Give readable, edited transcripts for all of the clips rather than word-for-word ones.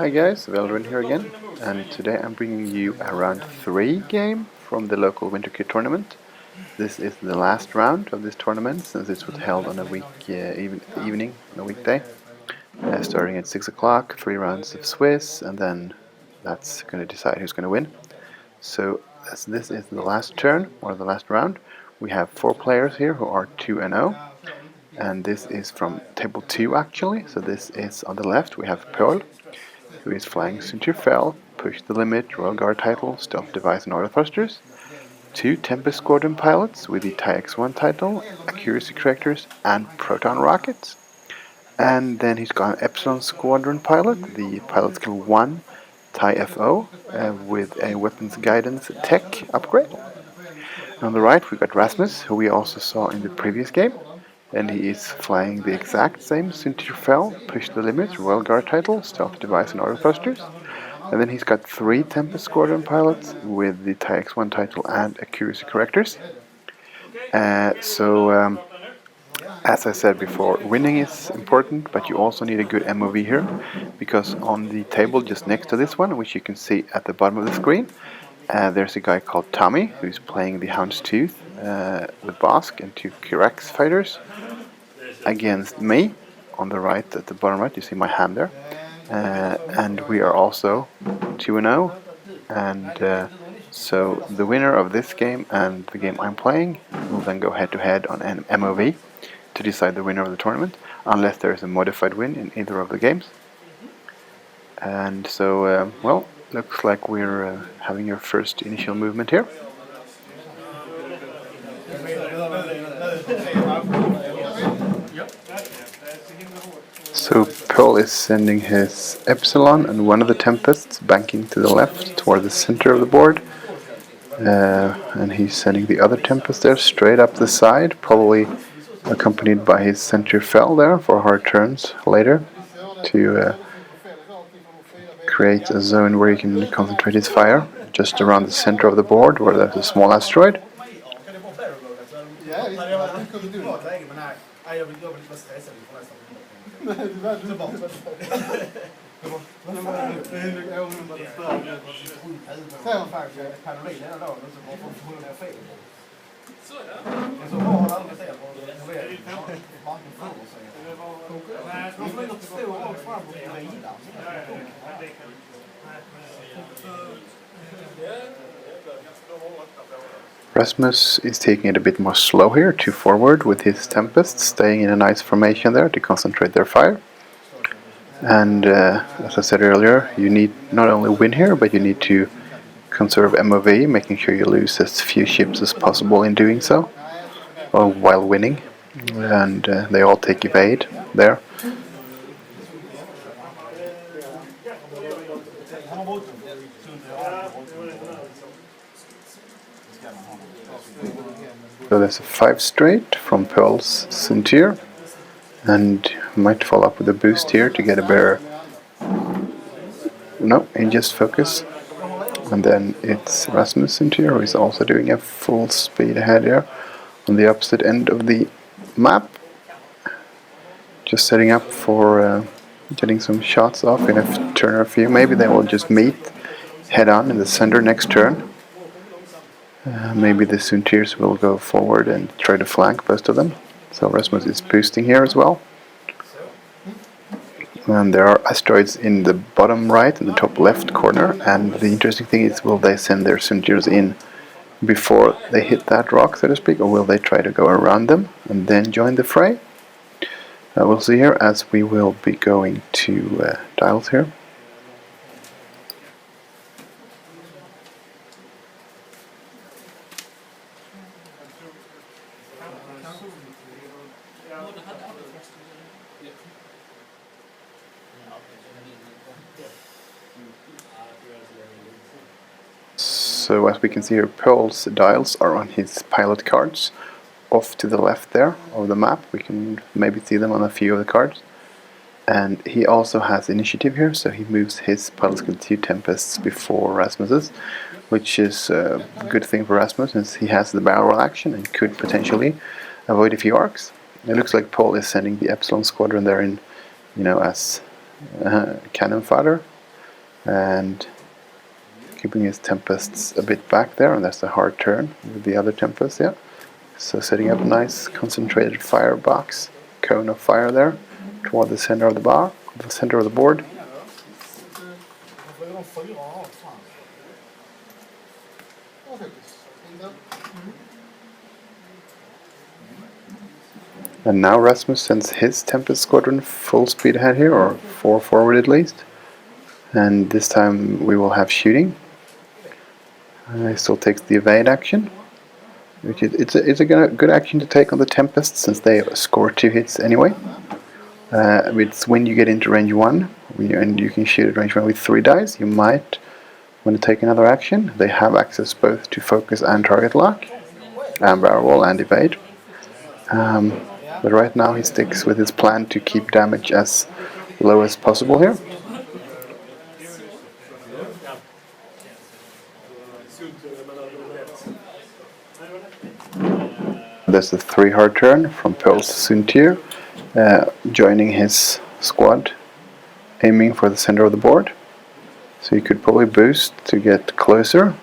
Hi guys, Veldrin here again, and today I'm bringing you a round 3 game from the local Winter Kit tournament. This is the last round of this tournament since it was held on a evening, on a weekday, starting at 6 o'clock, 3 rounds of Swiss, and then that's going to decide who's going to win. So as this is the last turn, or the last round, we have 4 players here who are 2-0. And this is from table 2 actually, so this is on the left we have Pearl, who is flying Soontir, Push the Limit, Royal Guard title, Stealth Device and Autothrusters. 2 Tempest Squadron pilots with the TIE-X1 title, Accuracy Correctors and Proton rockets. And then he's got an Epsilon Squadron pilot, the pilot skill 1 TIE-FO with a weapons guidance tech upgrade. And on the right we got Rasmus, who we also saw in the previous game. And he is flying the exact same Soontir, Push the Limit, Royal Guard title, Stealth Device and Autothrusters. And then he's got 3 Tempest Squadron pilots with the TIE-X1 title and Accuracy Correctors. As I said before, winning is important, but you also need a good MOV here, because on the table just next to this one, which you can see at the bottom of the screen, there's a guy called Tommy who's playing the Houndstooth with Bosk and 2 Kirax fighters against me. On the right, at the bottom right, you see my hand there, and we are also 2-0, and so the winner of this game and the game I'm playing will then go head to head on an MOV to decide the winner of the tournament, unless there is a modified win in either of the games. And so, well, looks like we're having your first initial movement here. So Pearl is sending his Epsilon and one of the Tempests banking to the left toward the center of the board. And he's sending the other Tempest there straight up the side, probably accompanied by his Soontir there for hard turns later to create a zone where he can concentrate his fire just around the center of the board where there's a small asteroid. Rasmus is taking it a bit more slow here, 2 forward with his Tempest, staying in a nice formation there to concentrate their fire. And as I said earlier, you need not only win here, but you need to conserve MOV, making sure you lose as few ships as possible in doing so, or while winning. And they all take evade there. So there's a 5 straight from Pearl's Soontir, and might follow up with a boost here to get a better. No, he just focus. And then it's Rasmus Soontir, who is also doing a full speed ahead here on the opposite end of the map. Just setting up for getting some shots off in a turn or few. Maybe they will just meet head on in the center next turn. Maybe the Soontirs will go forward and try to flank most of them. So Rasmus is boosting here as well. And there are asteroids in the bottom right and the top left corner, and the interesting thing is, will they send their Soontirs in before they hit that rock, so to speak, or will they try to go around them and then join the fray? We'll see here, as we will be going to dials here. So as we can see here, Pearl's dials are on his pilot cards, off to the left there of the map. We can maybe see them on a few of the cards. And he also has initiative here, so he moves his pilot skill 2 Tempests before Rasmus's, which is a good thing for Rasmus, since he has the barrel roll action and could potentially avoid a few arcs. It looks like Paul is sending the Epsilon Squadron there in, as cannon fodder. and keeping his Tempests a bit back there, and that's a hard turn with the other Tempest, yeah. So setting up a nice concentrated firebox, cone of fire there, toward the center of the center of the board. And now Rasmus sends his Tempest Squadron full speed ahead here, or 4 forward at least. And this time we will have shooting. He still takes the evade action. It's a good action to take on the Tempest, since they score 2 hits anyway. It's when you get into range 1, and you can shoot at range 1 with 3 dice, you might want to take another action. They have access both to focus and target lock, and barrel roll and evade. But right now he sticks with his plan to keep damage as low as possible here. There's a 3 hard turn from Pearl's Soontir, joining his squad, aiming for the center of the board. So you could probably boost to get closer,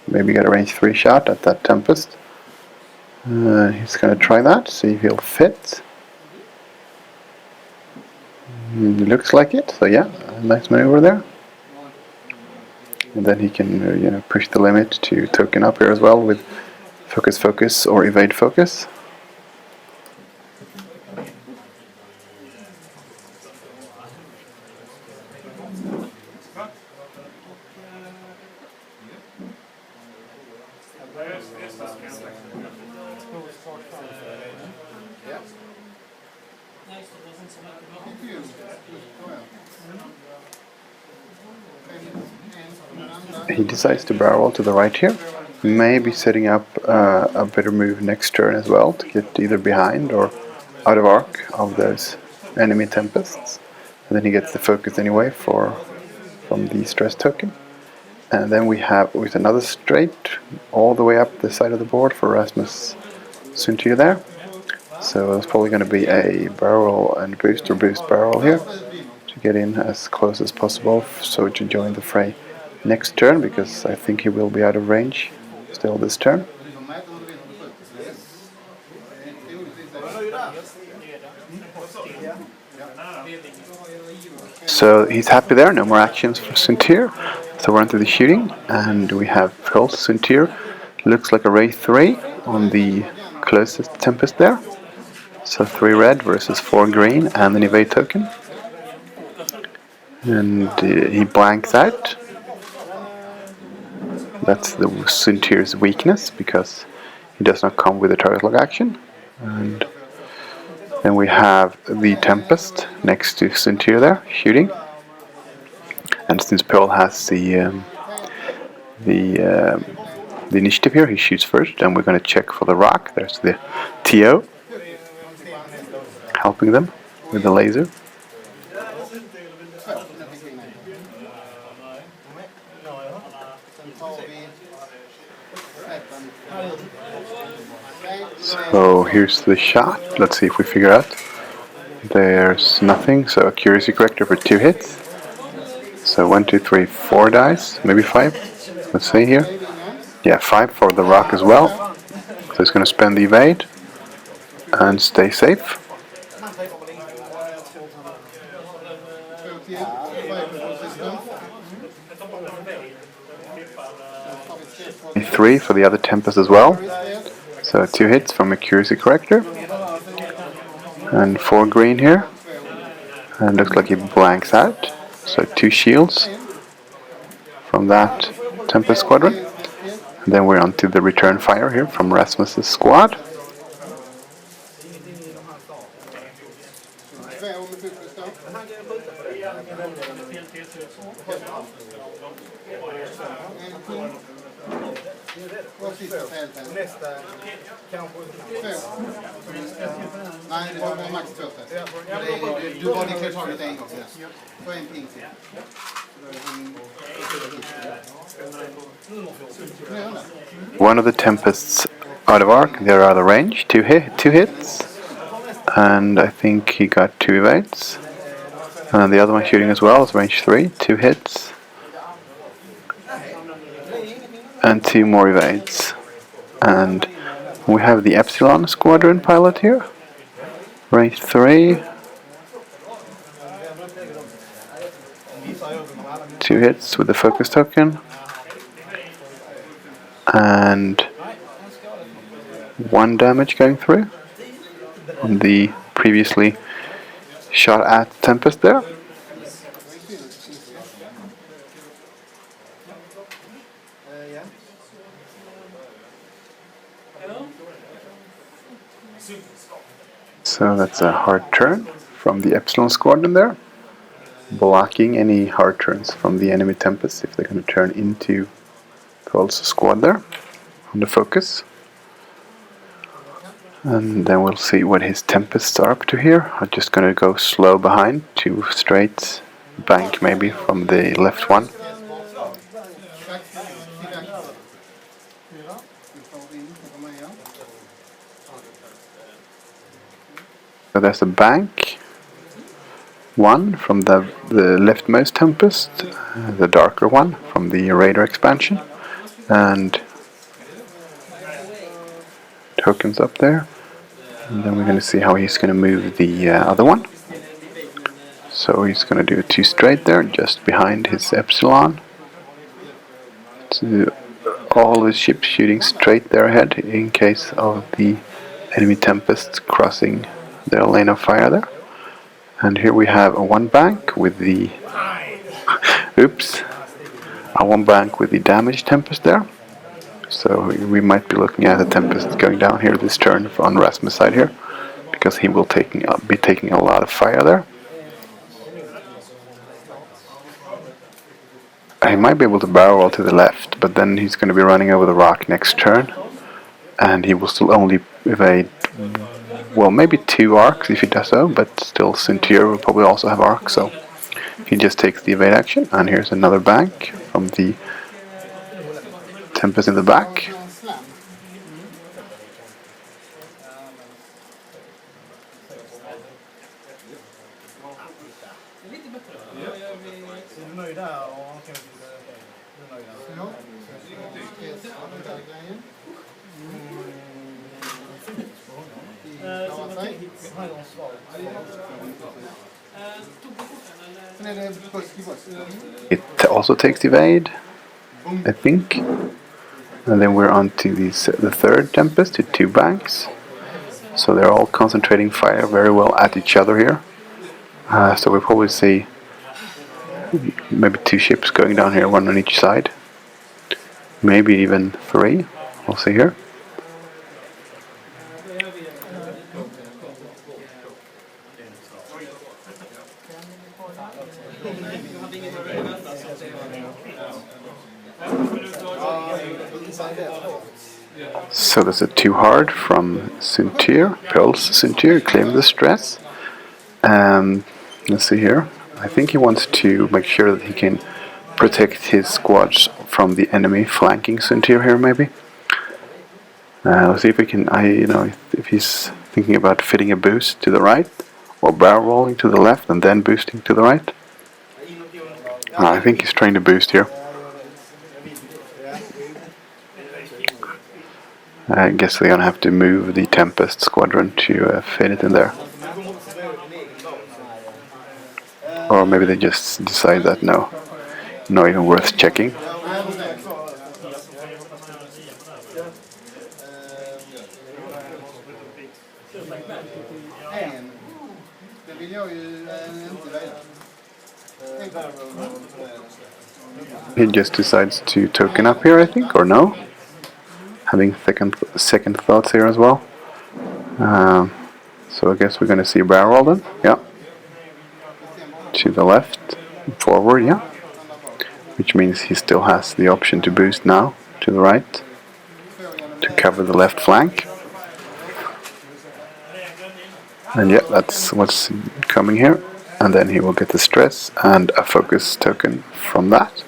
maybe get a range 3 shot at that Tempest. He's going to try that, see if he'll fit. Looks like it, so yeah, a nice maneuver there. And then he can push the limit to token up here as well with focus or evade focus. He decides to barrel to the right here, maybe setting up a better move next turn as well to get either behind or out of arc of those enemy Tempests. And then he gets the focus anyway from the stress token. And then we have with another straight all the way up the side of the board for Rasmus Soontir there. So it's probably going to be a barrel and boost or boost barrel here to get in as close as possible, so to join the fray next turn, because I think he will be out of range still this turn. So he's happy there, no more actions for Soontir. So we're on to the shooting, and we have Pearl's Soontir. Looks like a Ray 3 on the closest Tempest there. So 3 red versus 4 green and an evade token. And he blanks out. That's the Soontir's weakness, because he does not come with a target lock action. And then we have the Tempest next to Soontir there, shooting. And since Pearl has the initiative here, he shoots first, and we're going to check for the rock. There's the TO helping them with the laser. So here's the shot. Let's see if we figure out. There's nothing, so accuracy corrector for 2 hits. So 1, 2, 3, 4 dice, maybe 5. Let's see here. Yeah, 5 for the rock as well. So he's going to spend the evade and stay safe. 3 for the other Tempest as well. So 2 hits from accuracy corrector. And 4 green here. And looks like he blanks out. So 2 shields from that Tempest Squadron. And then we're on to the return fire here from Rasmus's squad. One of the Tempests out of arc, they're out of range, 2 hits, and I think he got 2 evades. And the other one shooting as well is range 3, 2 hits, and 2 more evades. And we have the Epsilon Squadron pilot here. Range 3. 2 hits with the focus token. And 1 damage going through on the previously shot at Tempest there. So that's a hard turn from the Epsilon Squadron there, blocking any hard turns from the enemy Tempest if they're going to turn into Pearl's squad there on the focus. And then we'll see what his Tempests are up to here. I'm just going to go slow behind, 2 straight, bank maybe from the left one. So there's a bank, 1 from the leftmost Tempest, the darker one from the radar expansion, and tokens up there. And then we're going to see how he's going to move the other one. So he's going to do 2 straight there, just behind his Epsilon. So all his ships shooting straight there ahead in case of the enemy Tempest crossing their lane of fire there. And here we have a 1 bank with the oops, a 1 bank with the damaged Tempest there. So we might be looking at a Tempest going down here this turn on Rasmus' side here, because he will be taking a lot of fire there. He might be able to barrel roll to the left, but then he's going to be running over the rock next turn, and he will still only evade, well, maybe 2 arcs if he does so, but still Soontir will probably also have arcs, so he just takes the evade action. And here's another bank from the Tempest in the back. It also takes evade, I think. And then we're on to the 3rd Tempest, to 2 banks. So they're all concentrating fire very well at each other here. So we'll probably see maybe 2 ships going down here, 1 on each side. Maybe even 3. We'll see here. So there's a 2 hard from Soontir, Pearl's Soontir, claim the stress. Let's see here. I think he wants to make sure that he can protect his squads from the enemy flanking Soontir here, maybe. Let's see if we can. If he's thinking about fitting a boost to the right, or barrel rolling to the left and then boosting to the right. I think he's trying to boost here. I guess they're gonna have to move the Tempest Squadron to fit it in there. Or maybe they just decide that no, not even worth checking. He just decides to token up here, I think, or no? Having second thoughts here as well. So I guess we're going to see a barrel roll then. Yeah. To the left, forward, yeah. Which means he still has the option to boost now to the right to cover the left flank. And yeah, that's what's coming here. And then he will get the stress and a focus token from that.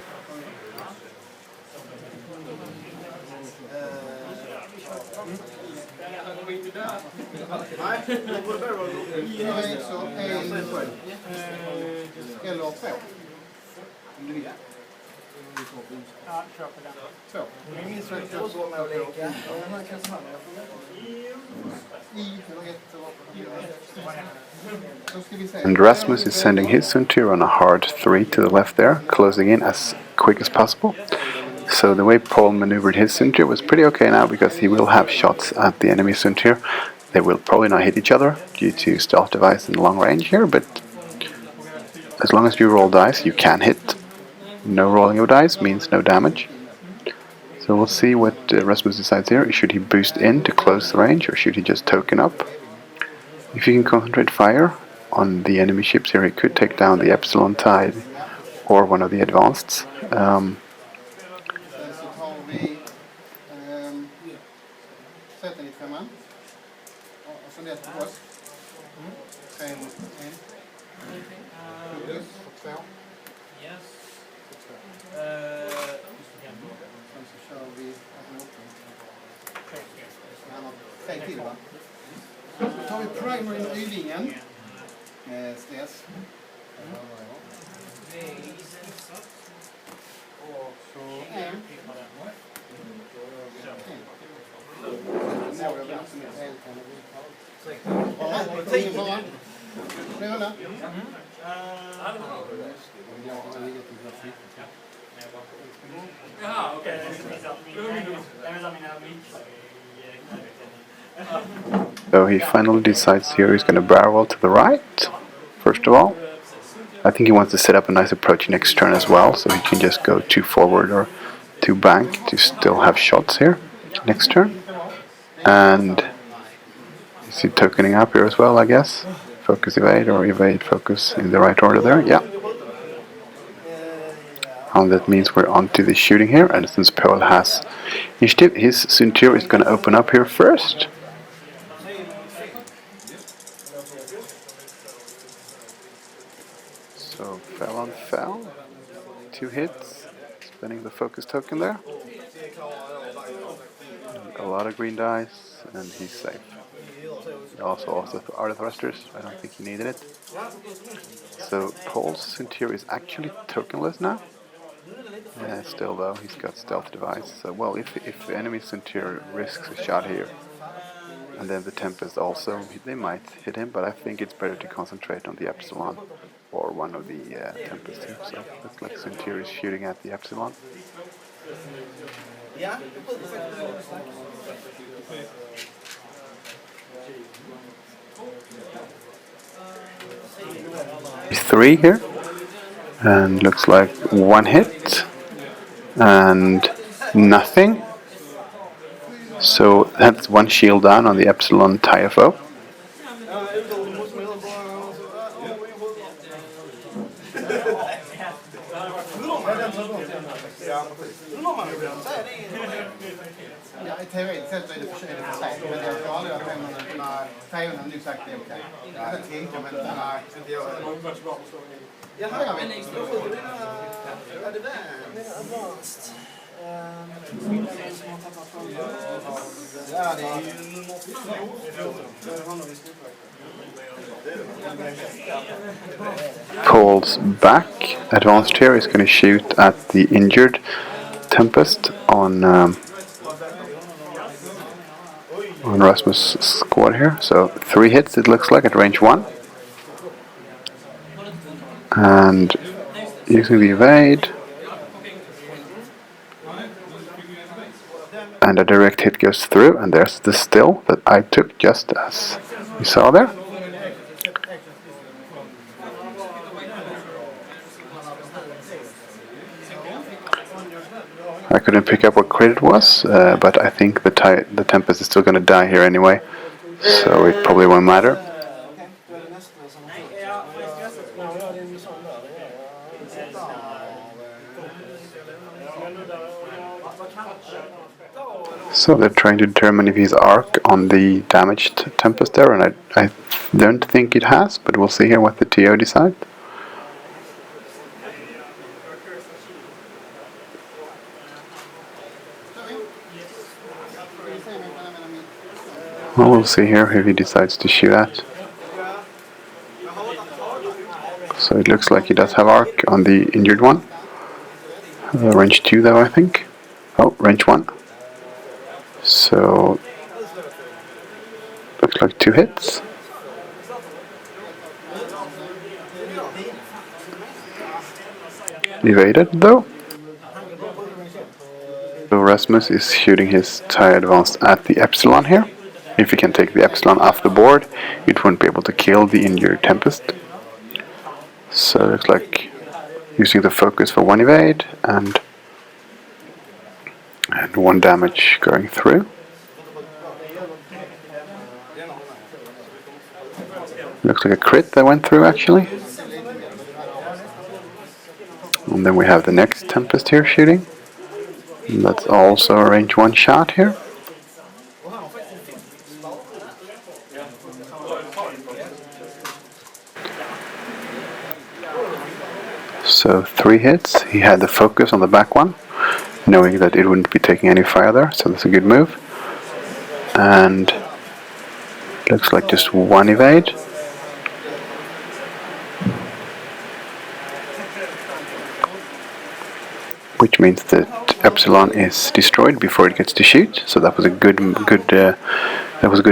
And Rasmus is sending his Soontir on a hard 3 to the left there, closing in as quick as possible. So the way Paul maneuvered his Soontir was pretty okay now, because he will have shots at the enemy Soontir. They will probably not hit each other due to stealth device in long range here, but as long as you roll dice, you can hit. No rolling of dice means no damage. So we'll see what Rasmus decides here. Should he boost in to close the range, or should he just token up? If he can concentrate fire on the enemy ships here, he could take down the Epsilon tide or one of the advanceds. Så tar vi primer in Y-linjen. Stes. Och så en. Jaha, okej. So he finally decides here he's going to barrel to the right, first of all. I think he wants to set up a nice approach next turn as well, so he can just go 2 forward or 2 bank to still have shots here next turn. And is he tokening up here as well, I guess? Focus evade or evade focus in the right order there, yeah. And that means we're on to the shooting here, and since Paul has initiative, his Soontir is going to open up here first. So fell on fell, 2 hits, spending the focus token there. A lot of green dice, and he's safe. Also Autothrusters, I don't think he needed it. So Paul's Soontir is actually tokenless now. Still though, he's got stealth device. So well, if the enemy Soontir risks a shot here, and then the Tempest also, they might hit him, but I think it's better to concentrate on the Epsilon or one of the Tempest here. So looks like Soontir is shooting at the Epsilon. Three here, and looks like 1 hit and nothing. So that's 1 shield down on the Epsilon TIFO. Paul's back. Advanced here is going to shoot at the injured Tempest on Rasmus' squad here. So 3 hits it looks like at range 1. And using the evade. And a direct hit goes through, and there's the still that I took just as we saw there. I couldn't pick up what crit it was, but I think the Tempest is still going to die here anyway, so it probably won't matter. So they're trying to determine if he's arc on the damaged Tempest there, and I don't think it has, but we'll see here what the TO decides. Well, we'll see here if he decides to shoot at. So it looks like he does have arc on the injured one. Range 2 though, I think. Oh, range 1. So, looks like 2 hits. Evaded though. So Rasmus is shooting his TIE Advanced at the Epsilon here. If he can take the Epsilon off the board, it won't be able to kill the injured Tempest. So it looks like using the focus for 1 evade and 1 damage going through. Looks like a crit that went through actually. And then we have the next Tempest here shooting. And that's also a range 1 shot here. So 3 hits. He had the focus on the back one, knowing that it wouldn't be taking any fire there, so that's a good move. And looks like just 1 evade. Which means that Epsilon is destroyed before it gets to shoot. So that was a good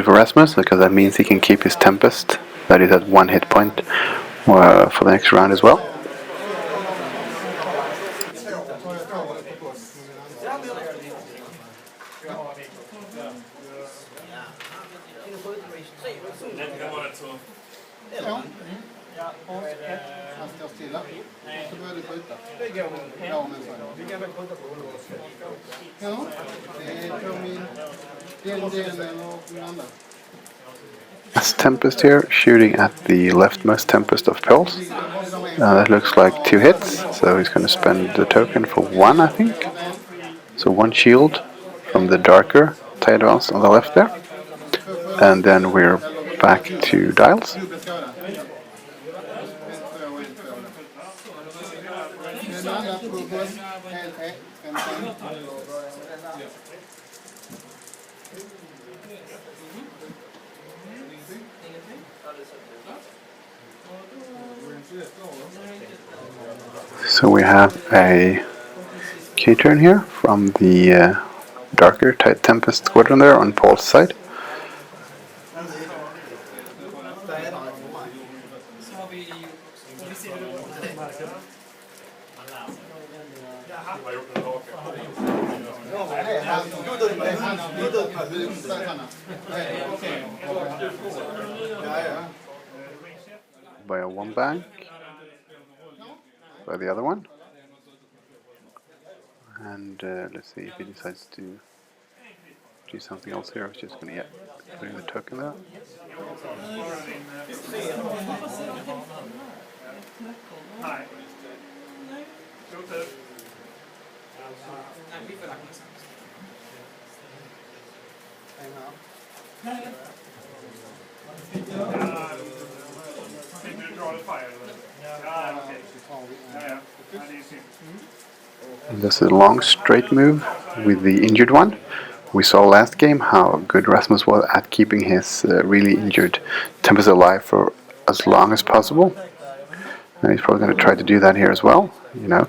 for Rasmus, because that means he can keep his Tempest, that is at 1 hit point, for the next round as well. That's Tempest here, shooting at the leftmost Tempest of Pulse. That looks like 2 hits, so he's going to spend the token for 1, I think. So 1 shield from the darker TIE Advance on the left there. And then we're back to dials. So we have a K-turn here from the darker Tempest Squadron there on Paul's side. By a 1 bank by the other one, and let's see if he decides to do something else here. I was just going to put in the token there. And this is a long straight move with the injured one. We saw last game how good Rasmus was at keeping his really injured Tempest alive for as long as possible. And he's probably going to try to do that here as well,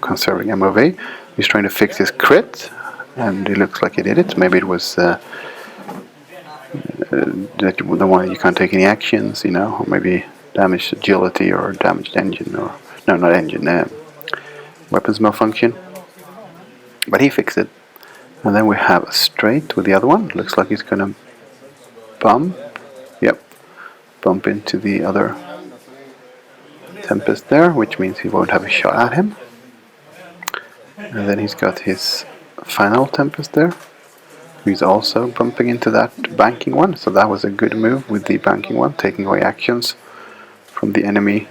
conserving MOV. He's trying to fix his crit, and it looks like he did it. Maybe it was the one you can't take any actions, or maybe damaged agility or damaged engine, or no, not engine, weapons malfunction. But he fixed it. And then we have a straight with the other one. Looks like he's gonna bump into the other Tempest there, which means he won't have a shot at him. And then he's got his final Tempest there. He's also bumping into that banking one, so that was a good move with the banking one, taking away actions from the enemy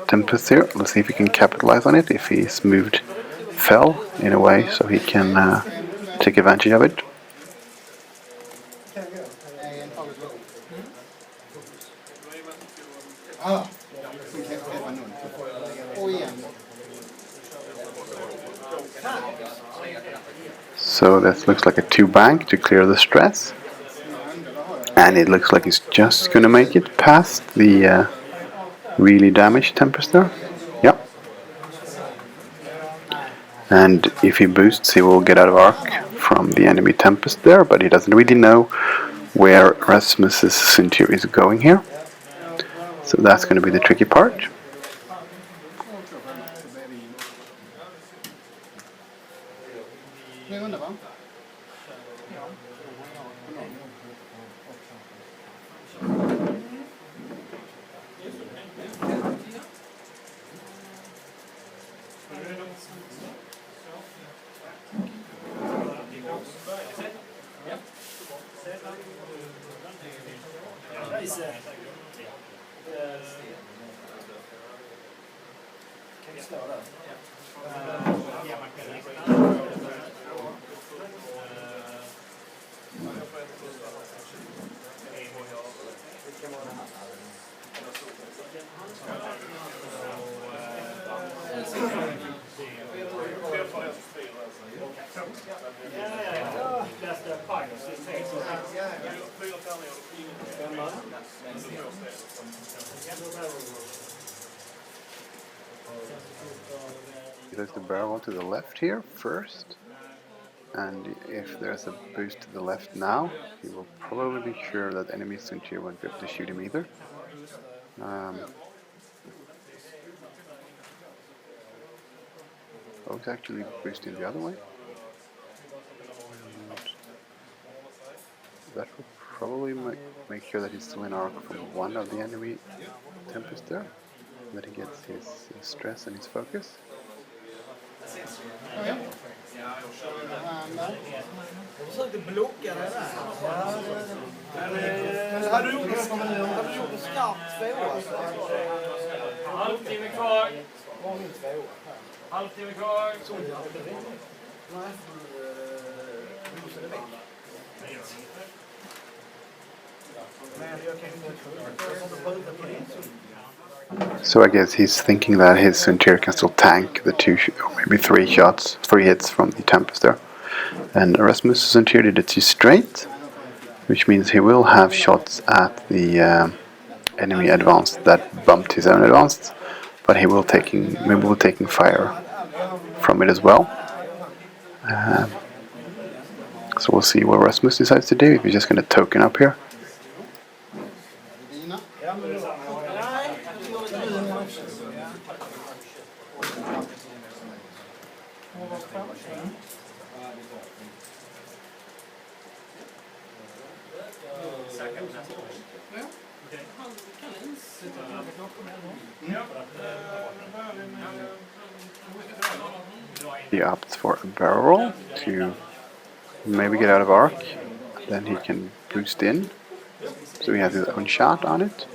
Tempest here. Let's see if he can capitalize on it, if he's moved fell in a way so he can take advantage of it. So that looks like a 2 bank to clear the stress, and it looks like he's just gonna make it past the really damaged Tempest there. Yep. And if he boosts, he will get out of arc from the enemy Tempest there, but he doesn't really know where Rasmus's Soontir is going here. So that's going to be the tricky part. He does the barrel to the left here first, and if there's a boost to the left now, he will probably be sure that enemy Soontir won't be able to shoot him either. He's actually boosting the other way. That will probably make sure that he's still in arc from one of the enemy Tempest there, that he gets his stress and his focus. Försökte blocka det där. Men hade du gjort skarpt tvåa så... Halvtimme kvar. Var min tvåa. Halvtimme kvar. Nej, för väck. Men jag kan inte skjuta på det. So I guess he's thinking that his Soontir can still tank the or maybe three hits from the Tempest there. And Rasmus' Soontir did it to straight, which means he will have shots at the enemy advanced that bumped his own advanced, but he will taking fire from it as well. So we'll see what Rasmus decides to do. If he's just going to token up here. He opts for a barrel roll to maybe get out of arc, then he can boost in, so he has his own shot on it.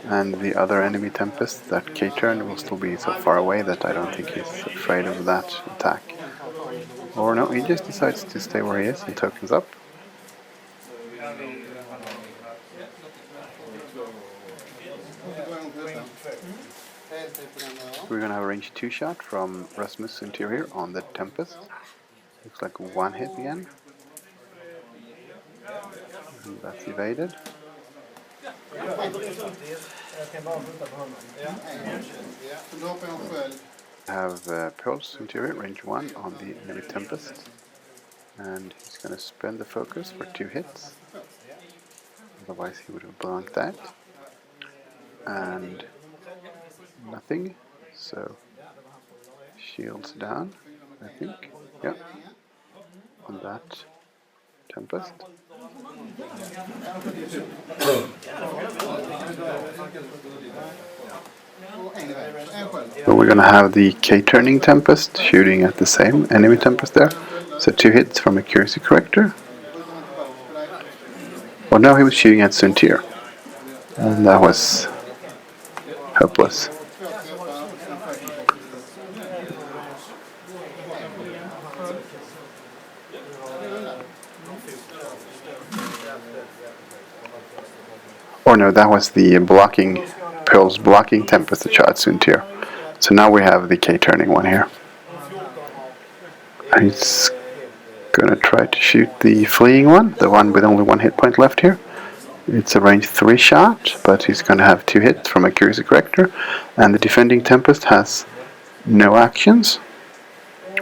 And the other enemy Tempest, that K-turn, will still be so far away that I don't think he's afraid of that attack. Or no, he just decides to stay where he is and tokens up. We're gonna have a range 2 shot from Rasmus Interior on the Tempest. Looks like one hit again. And that's evaded. Have Pearl's Interior, range 1 on the enemy Tempest. And he's gonna spend the focus for 2 hits. Otherwise he would have blanked that. And nothing, so shields down, I think, yeah, on that Tempest. So we're gonna have the K-turning Tempest shooting at the same enemy Tempest there, so 2 hits from Accuracy Corrector. Well, no, he was shooting at Soontir, and that was hopeless. Or no, that was the blocking, Pearl's blocking Tempest that shot Soontir. So now we have the K-turning one here. He's gonna try to shoot the fleeing one, the one with only 1 hit point left here. It's a range 3 shot, but he's gonna have 2 hits from Accuracy Corrector, and the defending Tempest has no actions.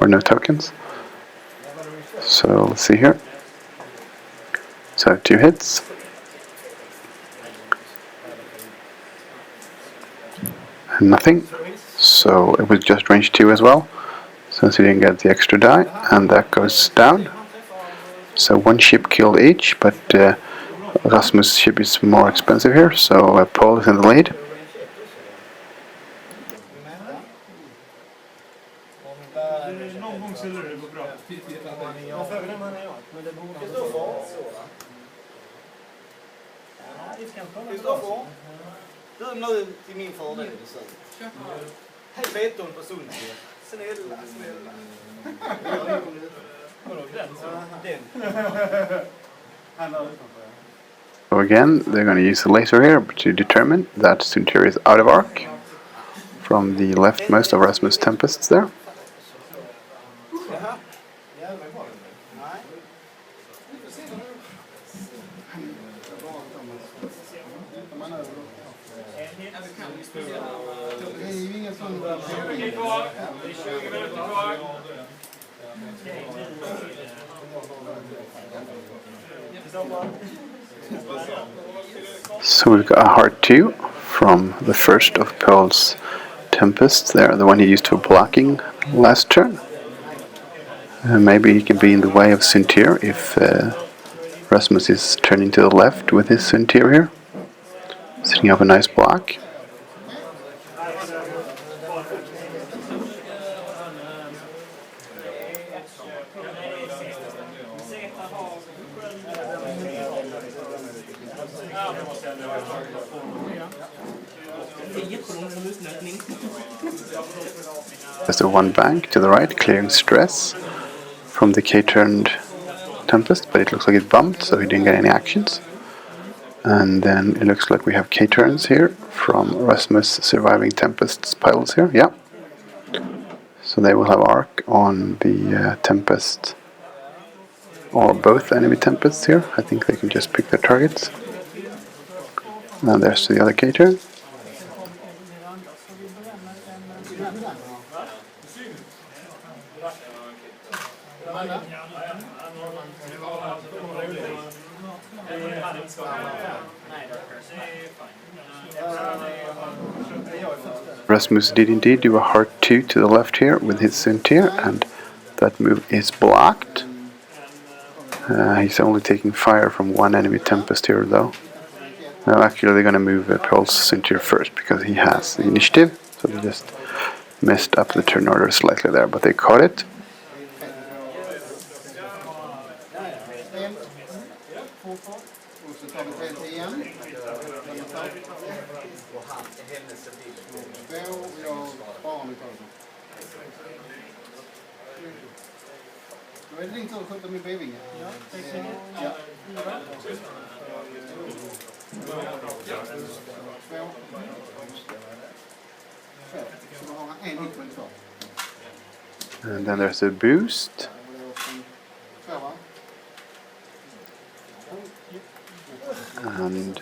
or no tokens. So let's see here. So 2 hits. And nothing. So it was just range 2 as well, since he didn't get the extra die, and that goes down. So 1 ship killed each, but Rasmus' ship is more expensive here, so Paul is in the lead. Någon gång skulle det gå bra. Kristoffer, du är nu till min fördel i dessutom. Hej Proton på Soontir. Snälla. So again, they're going to use the laser here to determine that Soontir is out of arc from the leftmost of Rasmus' Tempests there. So we've got a heart 2 from the first of Pearl's Tempests there, the one he used for blocking last turn. Maybe he can be in the way of Soontir if Rasmus is turning to the left with his Soontir here, setting up a nice block. There's the 1 bank to the right, clearing stress from the K-turned Tempest, but it looks like it bumped, so he didn't get any actions. And then it looks like we have K-turns here from Rasmus surviving Tempest's pilots here, yeah. So they will have arc on the Tempest, or both enemy Tempests here. I think they can just pick their targets. And there's the other K-turn. Rasmus did indeed do a heart 2 to the left here with his Soontir, and that move is blocked. He's only taking fire from 1 enemy Tempest here though. No, actually they're going to move Pearl's Soontir first because he has the initiative, so they just messed up the turn order slightly there, but they caught it. Du har ringt och skjutit med Bevinge? Ja, ja. And then there's a boost. And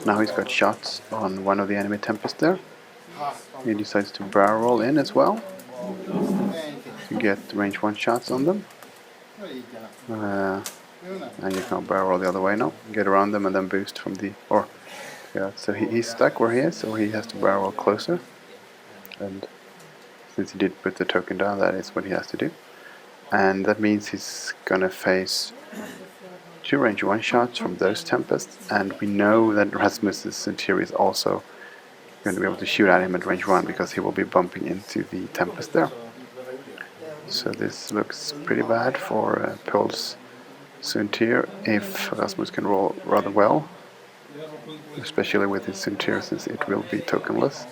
now he's got shots on one of the enemy Tempest there. He decides to barrel roll in as well to get range 1 shots on them. And you can barrel roll the other way now, get around them and then boost from the, or yeah, so he's stuck where he is, so he has to barrel roll closer. And since he did put the token down, that is what he has to do. And that means he's gonna face 2 range 1 shots from those Tempests, and we know that Rasmus's Soontir is also going to be able to shoot at him at range 1 because he will be bumping into the Tempest there. So this looks pretty bad for Pearl's Soontir if Rasmus can roll rather well, especially with his Soontir since it will be tokenless.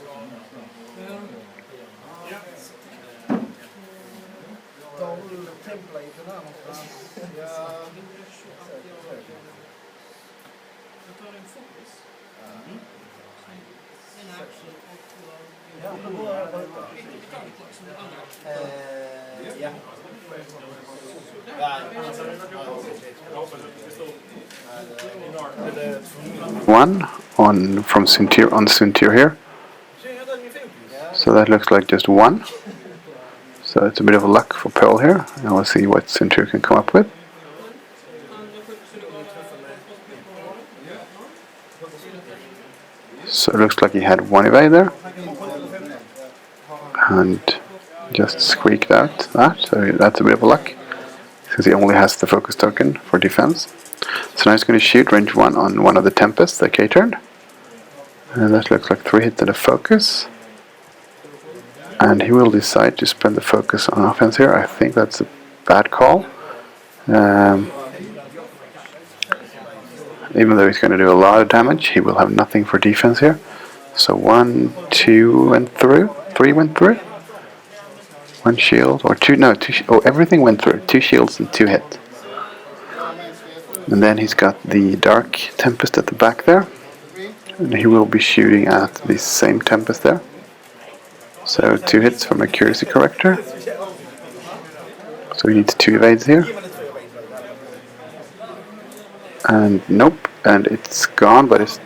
One on from Soontir on Soontir here. So that looks like just 1. So it's a bit of a luck for Pearl here, and we'll see what Soontir can come up with. So it looks like he had one evade there, and just squeaked out that, so that's a bit of a luck, since he only has the focus token for defense. So now he's going to shoot range 1 on one of the Tempests that K-turned, and that looks like 3 hits to the focus. And he will decide to spend the focus on offense here. I think that's a bad call. Even though he's going to do a lot of damage, he will have nothing for defense here. So 1, 2 went through. 3 went through. 1 shield, or 2, no, 2, oh, everything went through. 2 shields and 2 hits. And then he's got the Dark Tempest at the back there. And he will be shooting at the same Tempest there. So 2 hits from Accuracy Corrector. So he needs 2 evades here. And nope, and it's gone, but it's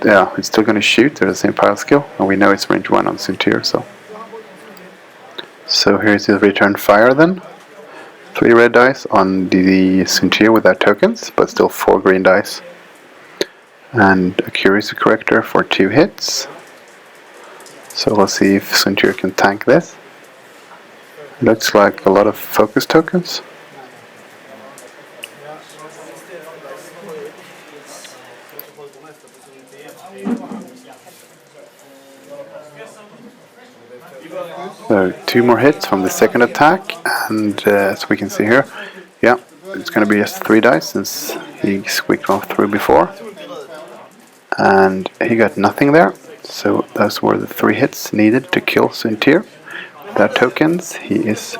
still going to shoot. They're the same pile skill, and we know it's range 1 on Soontir. So here's his return fire then. 3 red dice on the Soontir without tokens, but still 4 green dice. And Accuracy Corrector for 2 hits. So let's see if Soontir can tank this. Looks like a lot of focus tokens. So 2 more hits from the second attack, and as we can see here, yeah, it's going to be just 3 dice since he squeaked off through before. And he got nothing there. So those were the 3 hits needed to kill Soontir. Without tokens, he is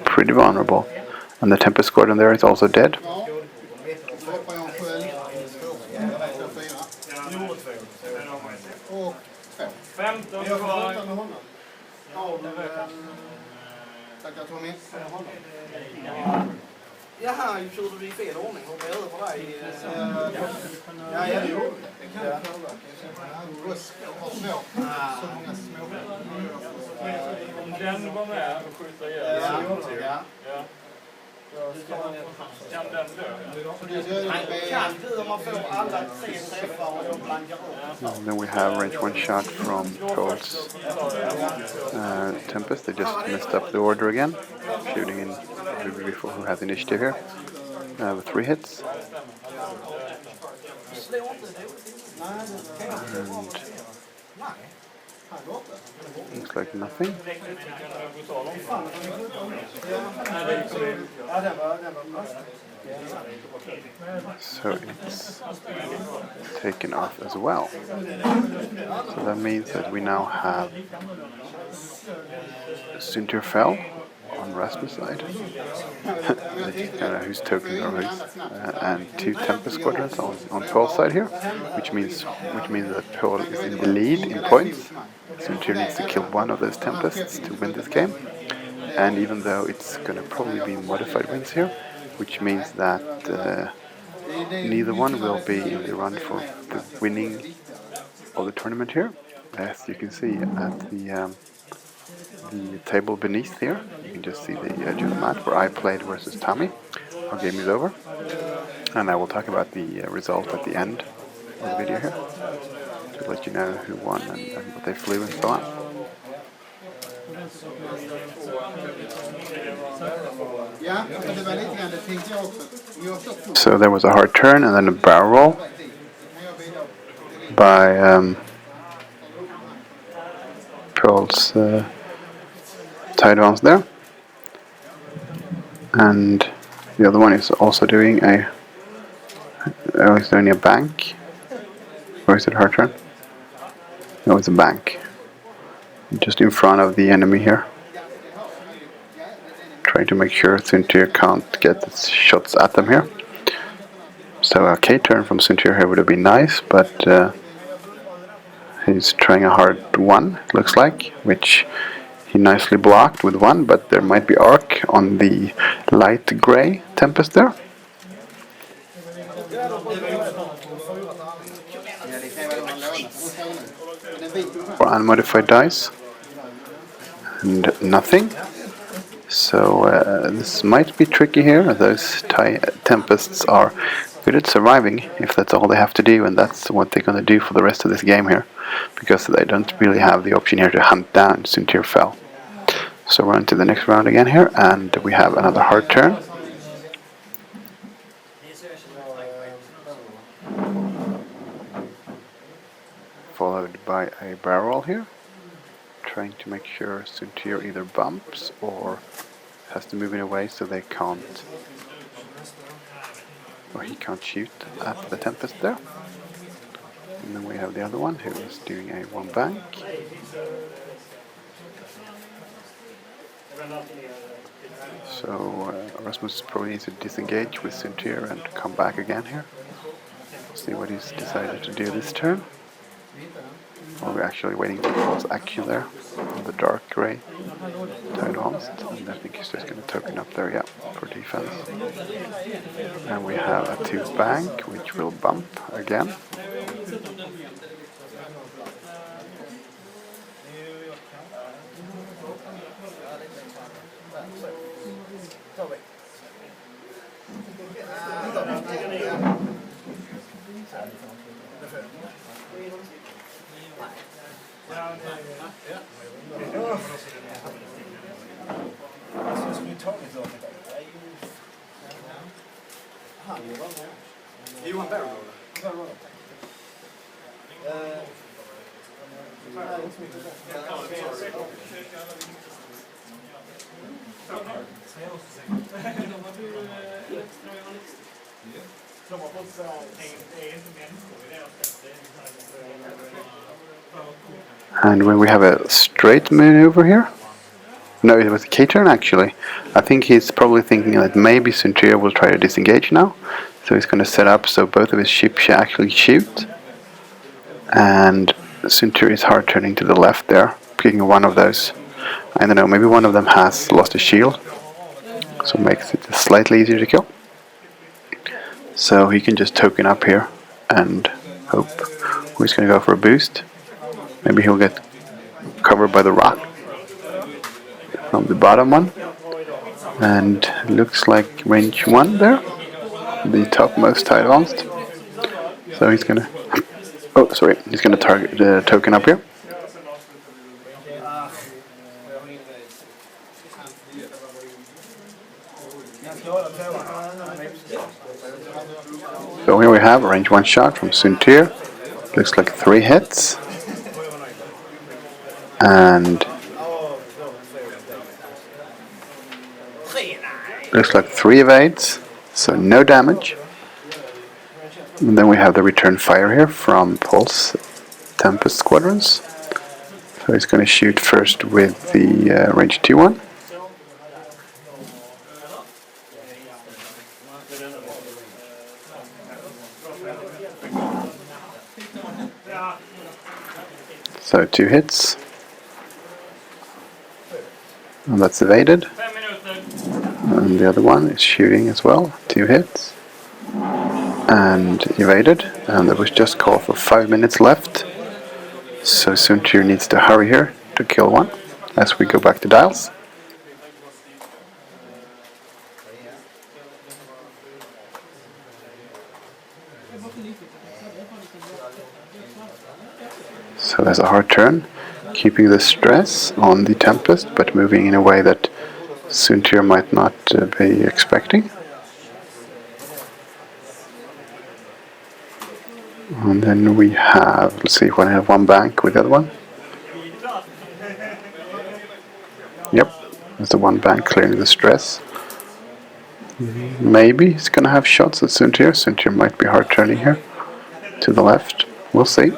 pretty vulnerable. And the Tempest Squadron there is also dead. Jaha, körde vi i fel ordning? Hoppade jag över på dig? Ja, jag gjorde det. Om den var med och skjuta ihjäl. Ja. Kan den dö? Kan du om man får alla 3 träffar och jag blankar upp? And then we have range 1 shot from Pearl's Tempest. They just messed up the order again, shooting in before who has initiative here. With 3 hits. And looks like nothing. So it's taken off as well. So that means that we now have Soontir fell on Rasmus' side, whose tokens are his, and 2 Tempest Squadrons on Pearl's side here, which means that Pearl is in the lead in points. Soontir needs to kill 1 of those Tempests to win this game, and even though it's going to probably be modified wins here, which means that neither one will be in the run for the winning of the tournament here. As you can see at the table beneath here, you can just see the edge of the mat where I played versus Tommy. Our game is over, and I will talk about the result at the end of the video here to let you know who won and what they flew and so on. So there was a hard turn and then a barrel roll by Pearl's tied ones there, and the other one is also doing a bank, or is it her turn? No, it's a bank just in front of the enemy here, trying to make sure Soontir can't get its shots at them here. So a K turn from Soontir here would have been nice, but he's trying a hard 1, it looks like, which he nicely blocked with 1, but there might be arc on the light grey Tempest there. For unmodified dice, and nothing. So this might be tricky here. Those Tempests are good at surviving, if that's all they have to do, and that's what they're going to do for the rest of this game here, because they don't really have the option here to hunt down Soontir fell. So we're on to the next round again here, and we have another hard turn. Followed by a barrel here, trying to make sure Soontir either bumps or has to move in a way so they can't, or he can't shoot at the Tempest there. And then we have the other one who is doing a one bank. So Rasmus probably needs to disengage with Soontir and come back again here. See what he's decided to do this turn. Or we're actually waiting for Paul's action there on the dark grey Tide Honest, and I think he's just going to token up there, yeah, for defense. And we have a 2 bank, which will bump again. Johan Barrow. And when we have a straight maneuver here, no, it was a K-turn actually. I think he's probably thinking that maybe Soontir will try to disengage now. So he's going to set up so both of his ships actually shoot. And Soontir is hard turning to the left there, picking one of those. I don't know, maybe one of them has lost a shield. So it makes it slightly easier to kill. So he can just token up here and hope. He's going to go for a boost. Maybe he'll get covered by the rock from the bottom one. And looks like range 1 there. The topmost Tide Honest. So he's going to... Oh, sorry. He's going to target the token up here. So here we have a range 1 shot from Soontir. Looks like 3 hits. And looks like 3 evades, so no damage. And then we have the return fire here from Paul's Tempest Squadrons. So he's going to shoot first with the range 2 one. So 2 hits. And that's evaded. And the other one is shooting as well. 2 hits. And evaded. And there was just call for 5 minutes left. So Soontir needs to hurry here to kill one as we go back to dials. So there's a hard turn, keeping the stress on the Tempest, but moving in a way that Soontir might not be expecting. And then we have, let's see, when I have 1 bank with the other one. Yep, there's the 1 bank clearing the stress. Maybe he's going to have shots at Soontir. Soontir might be hard turning here to the left. We'll see.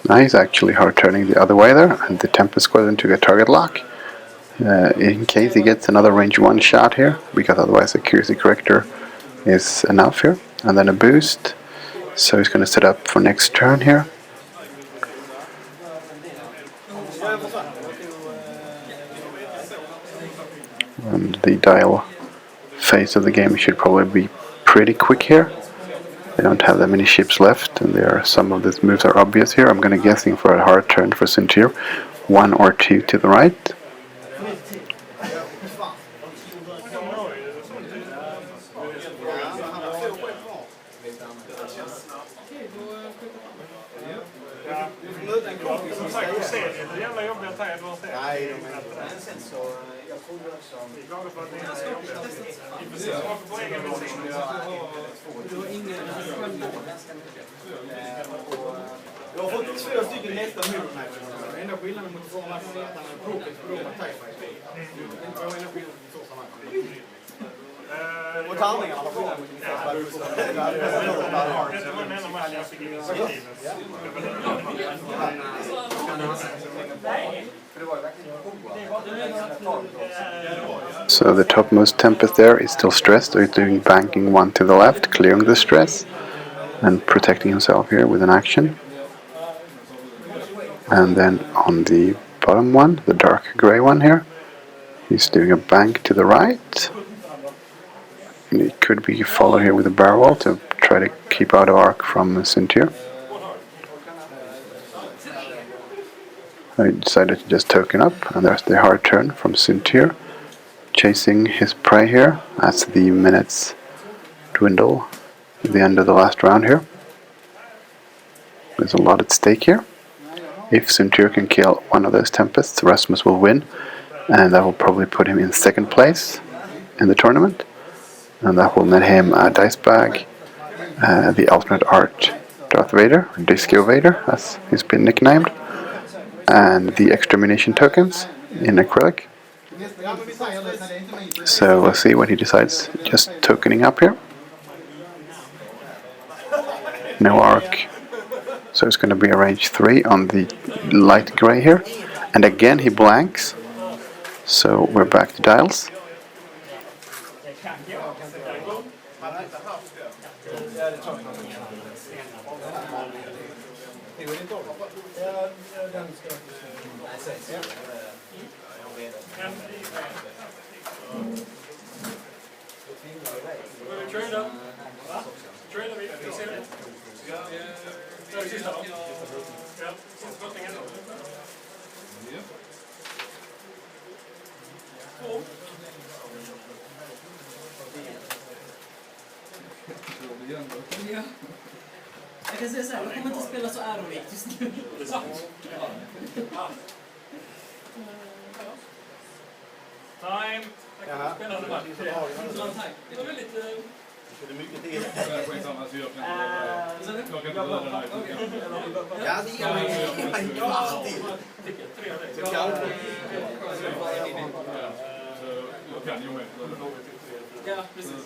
Now he's actually hard turning the other way there, and the Tempest Squadron to get target lock. In case he gets another range 1 shot here, because otherwise accuracy corrector is enough here. And then a boost. So he's going to set up for next turn here. And the dial phase of the game should probably be pretty quick here. They don't have that many ships left, and some of these moves are obvious here. I'm going to guessing for a hard turn for Soontir, 1 or 2 to the right. Som sagt, du ser det jävla jobbiga träd du har sett. Nej, men sen så, jag trodde också... Vi är glada för att det är jobbigt. Vi får se saker på egen musik. Jag har fått 2 stycken nästa move-matcher. Enda skillnaden mot förra matchen är att han har plockat på dem att tie-fight. Det var enda skillnaden mot första matchen. Och tärningarna var skillnaden mot min första match. Det var den enda matchen jag fick initiativet. So the topmost Tempest there is still stressed, so he's doing banking 1 to the left, clearing the stress and protecting himself here with an action. And then on the bottom one, the dark grey one here, he's doing a bank to the right. And it could be followed here with a barrel wall to try to keep out of arc from Soontir. I decided to just token up, and there's the hard turn from Soontir, chasing his prey here as the minutes dwindle at the end of the last round here. There's a lot at stake here. If Soontir can kill one of those Tempests, Rasmus will win, and that will probably put him in second place in the tournament, and that will net him a dice bag, the alternate art Darth Vader, or Disco Vader as he's been nicknamed, and the extermination tokens in acrylic. So we'll see what he decides. Just tokening up here. No arc. So it's going to be a range 3 on the light grey here. And again he blanks. So we're back to dials. Jag kan säga så här, jag kommer inte spela så ärorikt just nu. Det är sant. Time. Spännande match. Det var väldigt... Det är mycket tid. Ja, det ger mig en kvart till. Ja, precis.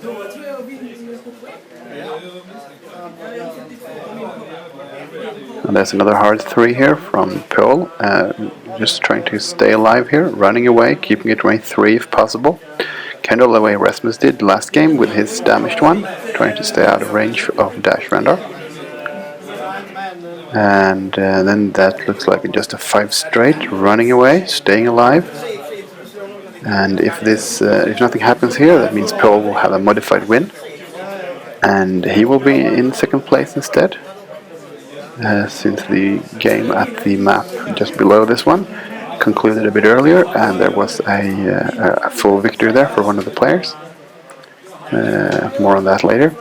Då tror jag vinner på poäng. And there's another hard 3 here from Pearl, just trying to stay alive here, running away, keeping it range 3 if possible. Kind of the way Rasmus did last game with his damaged one, trying to stay out of range of Dash Randar. And then that looks like just a 5 straight, running away, staying alive. And if nothing happens here, that means Pearl will have a modified win, and he will be in second place instead. Since the game at the map just below this one concluded a bit earlier, and there was a full victory there for one of the players. More on that later.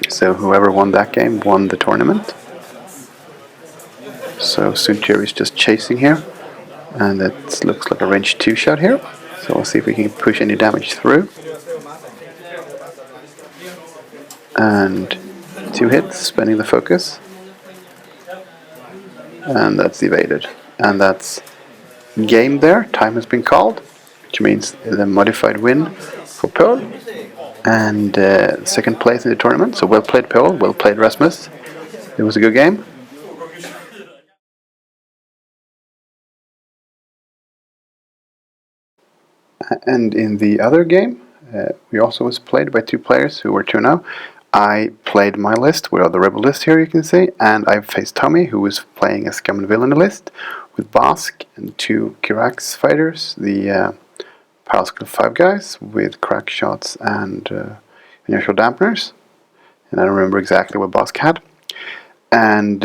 So whoever won that game won the tournament. So Soontir is just chasing here, and that looks like a range 2 shot here. So we'll see if we can push any damage through. And 2 hits, spending the focus. And that's evaded. And that's game there. Time has been called, which means the modified win for Pearl. And second place in the tournament. So well played, Pearl. Well played, Rasmus. It was a good game. And in the other game, we also was played by 2 players who were 2-0. I played my list, we're on the Rebel list here, you can see, and I faced Tommy, who was playing a Scum and Villain list, with Bosk and 2 Kirax fighters, the Pascal 5 guys, with crack shots and inertial dampeners. And I don't remember exactly what Bosk had. And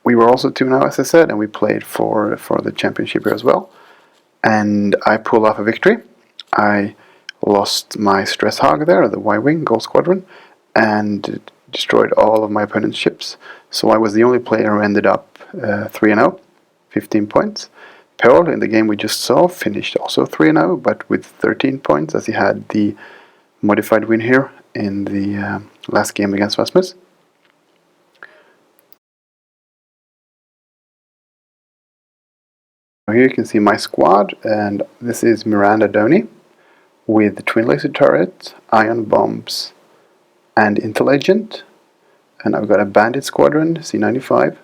we were also 2-0, as I said, and we played for the championship here as well. And I pulled off a victory. I lost my stress hog there, the Y-Wing Gold Squadron, and destroyed all of my opponent's ships. So I was the only player who ended up 3-0, 15 points. Paul, in the game we just saw, finished also 3-0, but with 13 points, as he had the modified win here in the last game against Rasmus. Here you can see my squad, and this is Miranda Doney with the twin laser turret, ion bombs, and Intel Agent. And I've got a Bandit Squadron, C95,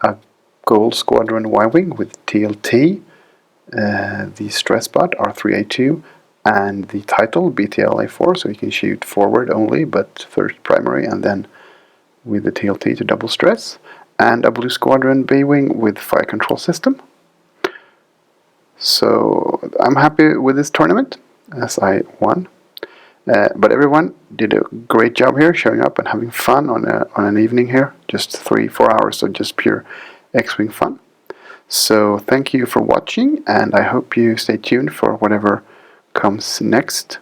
a Gold Squadron Y-Wing with TLT, the Stress Bot R3A2, and the Title BTLA4, so you can shoot forward only, but first primary, and then with the TLT to double stress. And a Blue Squadron B-Wing with fire control system. So I'm happy with this tournament, as I won. But everyone did a great job here, showing up and having fun on an evening here. Just 3-4 hours of just pure X-Wing fun. So thank you for watching, and I hope you stay tuned for whatever comes next.